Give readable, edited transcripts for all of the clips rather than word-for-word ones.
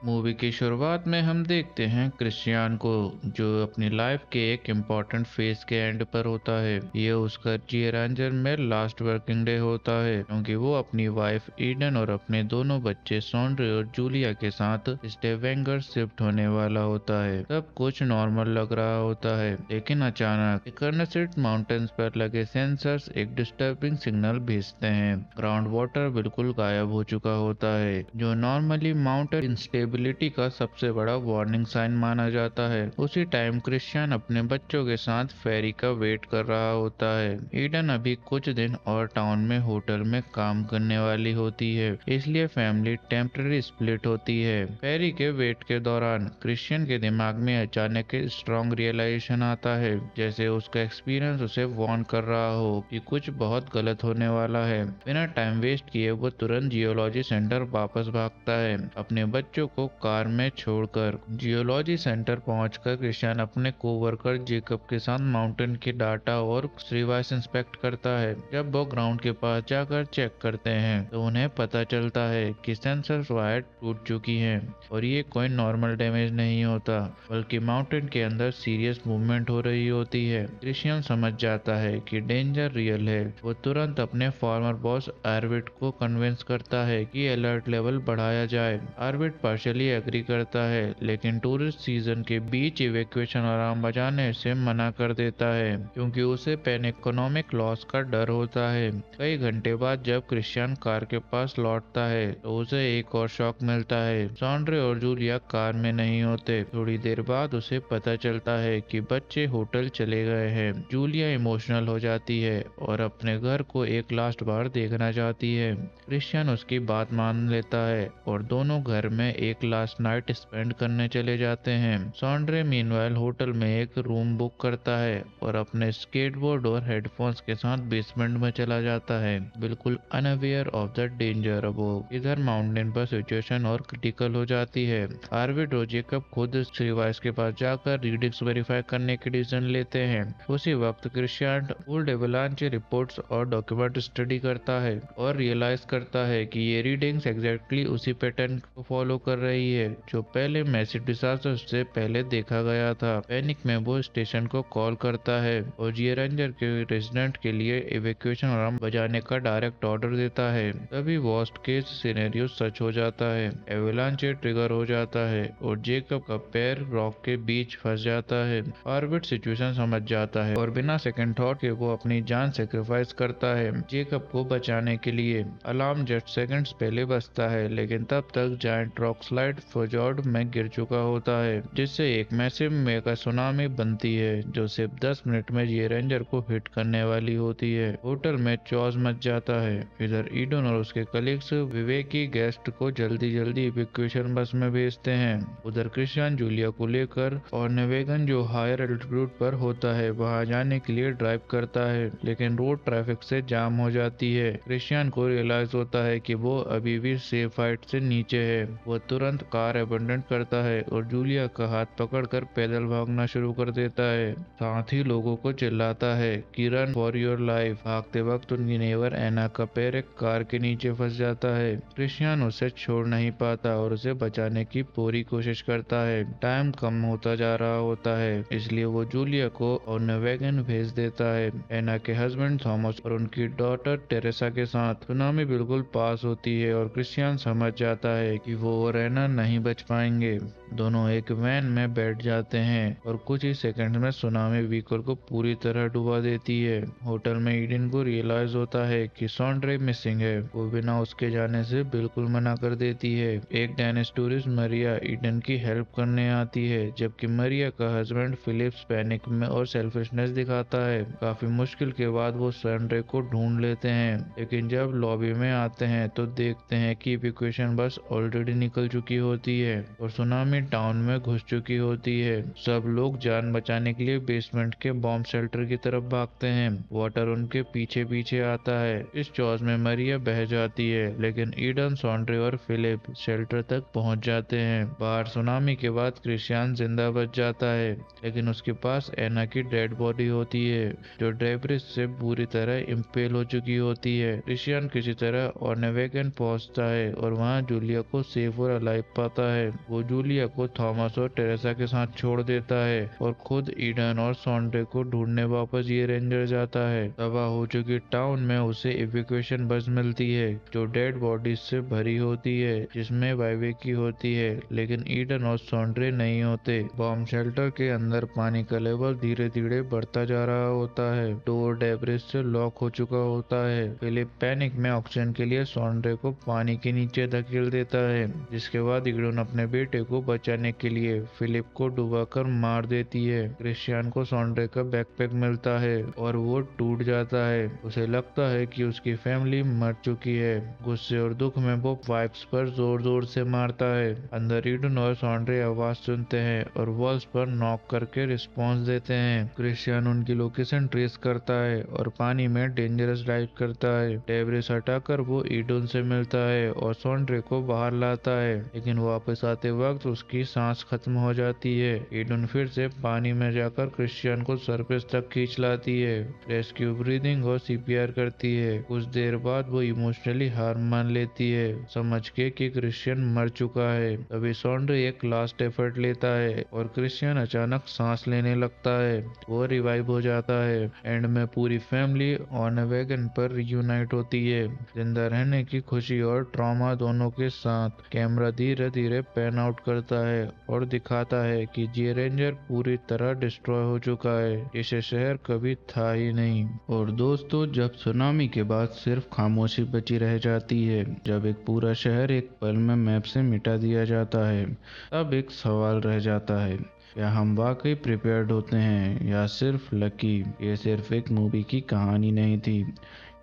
Movie की शुरुआत में हम देखते हैं क्रिश्चियन को, जो अपनी लाइफ के एक इम्पोर्टेंट फेज के एंड पर होता है। ये उसका रेंजर में लास्ट वर्किंग डे होता है, क्योंकि वो अपनी वाइफ ईडन और अपने दोनों बच्चे सॉन्ड्रे और जूलिया के साथ स्टेवेंगर शिफ्ट होने वाला होता है। सब कुछ नॉर्मल लग रहा होता है, लेकिन अचानक कर्नसेट माउंटेन्स पर लगे सेंसर्स एक डिस्टर्बिंग सिग्नल भेजते हैं। ग्राउंड वाटर बिल्कुल गायब हो चुका होता है, जो नॉर्मली माउंटेन इंस्टेबिलिटी का सबसे बड़ा वार्निंग साइन माना जाता है। उसी टाइम क्रिश्चियन अपने बच्चों के साथ फेरी का वेट कर रहा होता है। ईडन अभी कुछ दिन और टाउन में होटल में काम करने वाली होती है, इसलिए फैमिली टेम्पररी स्प्लिट होती है। फेरी के वेट के दौरान क्रिश्चियन के दिमाग में अचानक स्ट्रॉन्ग रियलाइजेशन आता है, जैसे उसका एक्सपीरियंस उसे वार्न कर रहा हो कि कुछ बहुत गलत होने वाला है। बिना टाइम वेस्ट किए वो तुरंत जियोलॉजी सेंटर वापस भागता है, अपने बच्चों को कार में छोड़कर। जियोलॉजी सेंटर पहुंचकर क्रिश्चियन अपने कोवर्कर जेकब के साथ माउंटेन के डाटा और रिवाइस इंस्पेक्ट करता है। जब वो ग्राउंड के पास जाकर चेक करते हैं तो उन्हें पता चलता है कि सेंसर वायर टूट चुकी हैं, और ये कोई नॉर्मल डैमेज नहीं होता, बल्कि माउंटेन के अंदर सीरियस मूवमेंट हो रही होती है। क्रिश्चियन समझ जाता है कि डेंजर रियल है। वो तुरंत अपने फॉर्मर बॉस आर्विड को कन्विंस करता है कि अलर्ट लेवल बढ़ाया जाए। आर्विड पार्शियली एग्री करता है, लेकिन टूरिस्ट सीजन के बीच इवैक्यूएशन अलार्म बजाने से मना कर देता है, क्योंकि उसे पैन इकोनॉमिक लॉस का डर होता है। कई घंटे बाद जब क्रिश्चियन कार के पास लौटता है तो उसे एक और शॉक मिलता है। सॉन्ड्रे और जूलिया कार में नहीं होते। थोड़ी देर बाद उसे पता चलता है कि बच्चे होटल चले गए हैं। जूलिया इमोशनल हो जाती है और अपने घर को एक लास्ट बार देखना चाहती है। क्रिश्चियन उसकी बात मान लेता है और दोनों घर में एक लास्ट नाइट स्पेंड करने चले जाते हैं। सॉन्ड्रे मीनवाइल होटल में एक रूम बुक करता है और अपने स्केटबोर्ड और हेडफोन्स के साथ बेसमेंट में चला जाता है, बिल्कुल unaware of the danger above. इधर माउंटेन पर सिचुएशन और क्रिटिकल हो जाती है। आर्विड और जेकब खुद रिवाइस के पास जाकर रीडिंग्स वेरीफाई करने की डिसीजन लेते हैं। उसी वक्त क्रिश्चियन ओल्ड एवलांचे रिपोर्ट्स और डॉक्यूमेंट स्टडी करता है और रियलाइज करता है कि ये रीडिंग्स एग्जैक्टली उसी पैटर्न को फॉलो कर रही है जो पहले मैसिव डिजास्टर से पहले देखा गया था। पैनिक में वो स्टेशन को कॉल करता है और जी रेंजर के रेजिडेंट के लिए इवैक्यूएशन अलार्म बजाने का डायरेक्ट ऑर्डर देता है। तभी वर्स्ट केस सिनेरियो सच हो जाता है। एवलांचे ट्रिगर हो जाता है और जेकब का पैर रॉक के बीच फंस जाता है। आर्विड सिचुएशन समझ जाता है और बिना सेकंड थॉट के वो अपनी जान सेक्रीफाइस करता है जेकब को बचाने के लिए। अलार्म जस्ट सेकंड्स पहले बजता है, लेकिन तब तक जायंट रॉक स्लाइड फोजॉर्ड में गिर चुका होता है, जिससे एक मैसिव मेगा सुनामी बनती है जो सिर्फ 10 मिनट में ये रेंजर को हिट करने वाली होती है। होटल में चौज मच जाता है। इधर ईडन और उसके कलीग्स विवेकी गेस्ट को जल्दी जल्दी इवैक्यूएशन बस में भेजते हैं। उधर क्रिश्चियन जूलिया को लेकर और नेवेगन जो हायर एल्टीट्यूड पर होता है वहां जाने के लिए ड्राइव करता है, लेकिन रोड ट्रैफिक से जाम हो जाती है। क्रिश्चियन को रियलाइज होता है कि वो अभी भी सेफ हाइट से नीचे है। वो तुरंत कार अबंडन करता है और जूलिया का हाथ पकड़कर पैदल भागना शुरू कर देता है। साथ ही लोगों को चिल्लाता है कि रन फॉर योर लाइफ। भागते वक्त उनकी नेबर एना का पैर एक कार के नीचे फंस जाता है। क्रिश्चियन उसे छोड़ नहीं पाता और उसे बचाने की पूरी कोशिश करता है। टाइम कम होता जा रहा होता है, इसलिए वो जूलिया को और नेवेगन भेज देता है। एना के हस्बैंड थॉमस और उनकी डॉटर टेरेसा के साथ। सुनामी बिल्कुल पास होती है और क्रिश्चियन समझ जाता है कि वो और एना नहीं बच पाएंगे। दोनों एक वैन में बैठ जाते हैं और कुछ ही सेकंड में सुनामी व्हीकल को पूरी तरह डुबा देती है। होटल में ईडन को रियलाइज होता है कि सॉन्ड्रे मिसिंग है। वो बिना उसके जाने से बिल्कुल मना कर देती है। एक डेनिश टूरिस्ट मरिया ईडन की हेल्प करने आती है, जबकि मरिया का हस्बैंड फिलिप्स पैनिक में और सेल्फिशनेस दिखाता है। काफी मुश्किल के बाद वो सॉन्ड्रे को ढूंढ लेते हैं, लेकिन जब लॉबी में आते हैं तो देखते हैं कि इवैक्यूएशन बस ऑलरेडी निकल चुकी होती है और सुनामी टाउन में घुस चुकी होती है। सब लोग जान बचाने के लिए बेसमेंट के बॉम्ब शेल्टर की तरफ भागते हैं। वाटर उनके पीछे पीछे आता है। इस चौज में मरिया बह जाती है, लेकिन ईडन, सॉन्ड्रे और फिलिप शेल्टर तक पहुंच जाते हैं। बाहर सुनामी के बाद क्रिश्चियन जिंदा बच जाता है, लेकिन उसके पास एना की डेड बॉडी होती है जो डेब्रिस से पूरी तरह इम्पेल हो चुकी होती है। क्रिश्चियन किसी तरह और नेवेगन पहुंचता है और वहां जूलिया को सेफ और लाइफ पाता है। वो जूलिया को थॉमस और टेरेसा के साथ छोड़ देता है और खुद ईडन और सॉन्ड्रे को ढूंढने वापस ये रेंजर जाता है। तबाह हो चुकी टाउन में उसे इवैक्यूएशन बस मिलती है जो डेड बॉडीज से भरी होती है, जिसमें वाइवेकी होती है, लेकिन ईडन और सॉन्ड्रे नहीं होते। बॉम्ब शेल्टर के अंदर पानी का लेवल धीरे धीरे बढ़ता जा रहा होता है। डोर डेब्रिस से लॉक हो चुका होता है। फिलिप पैनिक में ऑक्सीजन के लिए सॉन्ड्रे को पानी के नीचे धकेल देता है, जिसके बाद ईडन अपने बेटे को बचाने के लिए फिलिप को डुबाकर मार देती है। क्रिश्चियन को सॉन्ड्रे का बैकपैक मिलता है और वो टूट जाता है। उसे लगता है कि उसकी फैमिली मर चुकी है। गुस्से और दुख में वो पाइप्स पर जोर जोर से मारता है। अंदर ईडन और सॉन्ड्रे आवाज सुनते हैं और वॉल्स पर नॉक करके रिस्पॉन्स देते हैं। क्रिश्चियन उनकी लोकेशन ट्रेस करता है और पानी में डेंजरस डाइव करता है। डेब्रिस हटाकर वो ईडन से मिलता है और सॉन्ड्रे को बाहर लाता है, लेकिन वापस आते वक्त उसकी सांस खत्म हो जाती है। ईडन फिर से पानी में जाकर क्रिश्चियन को सरफेस तक खींच लाती है, रेस्क्यू ब्रीदिंग और सीपीआर करती है। कुछ देर बाद वो इमोशनली हार मान लेती है, समझ के कि क्रिश्चियन मर चुका है। तभी सॉन्ड्रे एक लास्ट एफर्ट लेता है और क्रिश्चियन अचानक सांस लेने लगता है। वो रिवाइव हो जाता है। एंड में पूरी फैमिली ऑन अ वैगन पर रियूनाइट होती है, जिंदा रहने की खुशी और ट्रॉमा दोनों के साथ। कैमरा धीरे धीरे पैन आउट करता है और दिखाता है कि जे रेंजर पूरी तरह डिस्ट्रॉय हो चुका है, जिसे शहर कभी था ही नहीं। और दोस्तों, जब सुनामी के बाद सिर्फ खामोशी बची रह जाती है, जब एक पूरा शहर एक पल में मैप से मिटा दिया जाता है, तब एक सवाल रह जाता है, क्या हम वाकई प्रिपेयर्ड होते हैं या सिर्फ लकी? ये सिर्फ एक मूवी की कहानी नहीं थी,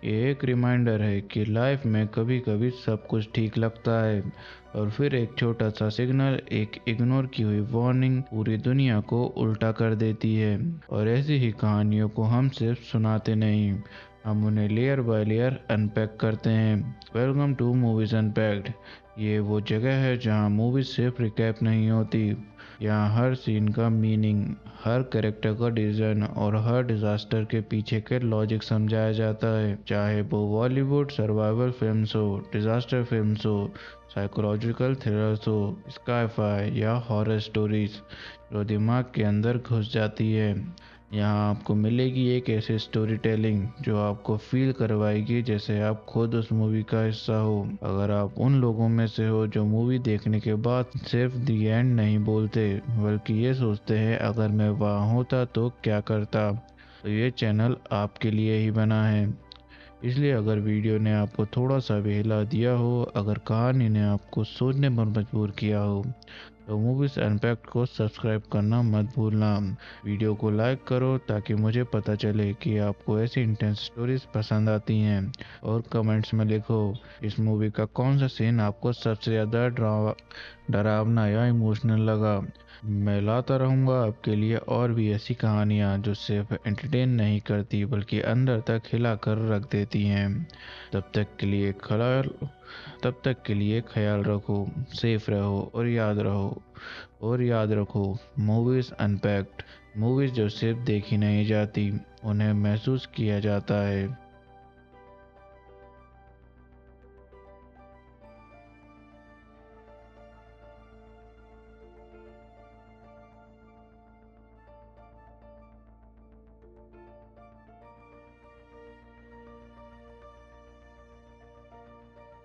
ये एक रिमाइंडर है कि लाइफ में कभी कभी सब कुछ ठीक लगता है और फिर एक छोटा सा सिग्नल, एक इग्नोर की हुई वार्निंग पूरी दुनिया को उल्टा कर देती है। और ऐसी ही कहानियों को हम सिर्फ सुनाते नहीं, हम उन्हें लेयर बाय लेयर अनपैक करते हैं। Welcome to movies unpacked. ये वो जगह है जहाँ मूवीज सिर्फ रिकैप नहीं होती, यहाँ हर सीन का मीनिंग, हर कैरेक्टर का डिजाइन और हर डिजास्टर के पीछे के लॉजिक समझाया जाता है। चाहे वो बॉलीवुड सर्वाइवल फिल्म्स हो, डिजास्टर फिल्म्स हो, साइकोलॉजिकल थ्रिलर्स हो, स्काईफाई या हॉरर स्टोरीज जो दिमाग के अंदर घुस जाती है। यहाँ आपको मिलेगी एक ऐसी स्टोरी टेलिंग जो आपको फील करवाएगी जैसे आप खुद उस मूवी का हिस्सा हो। अगर आप उन लोगों में से हो जो मूवी देखने के बाद सिर्फ दी एंड नहीं बोलते, बल्कि ये सोचते हैं अगर मैं वहाँ होता तो क्या करता, तो ये चैनल आपके लिए ही बना है। इसलिए अगर वीडियो ने आपको थोड़ा सा भी हिला दिया हो, अगर कहानी ने आपको सोचने पर मजबूर किया हो, तो मूवीज अनपैक्ड को सब्सक्राइब करना मत भूलना। वीडियो को लाइक करो ताकि मुझे पता चले कि आपको ऐसी इंटेंस स्टोरीज पसंद आती हैं, और कमेंट्स में लिखो इस मूवी का कौन सा सीन आपको सबसे ज़्यादा डरावना या इमोशनल लगा। मैं लाता रहूँगा आपके लिए और भी ऐसी कहानियाँ जो सिर्फ एंटरटेन नहीं करती बल्कि अंदर तक हिला कर रख देती हैं। तब तक के लिए ख्याल तब तक के लिए ख्याल रखो, सेफ रहो और याद रखो, मूवीज अनपैक्ड, मूवीज जो सिर्फ देखी नहीं जाती, उन्हें महसूस किया जाता है।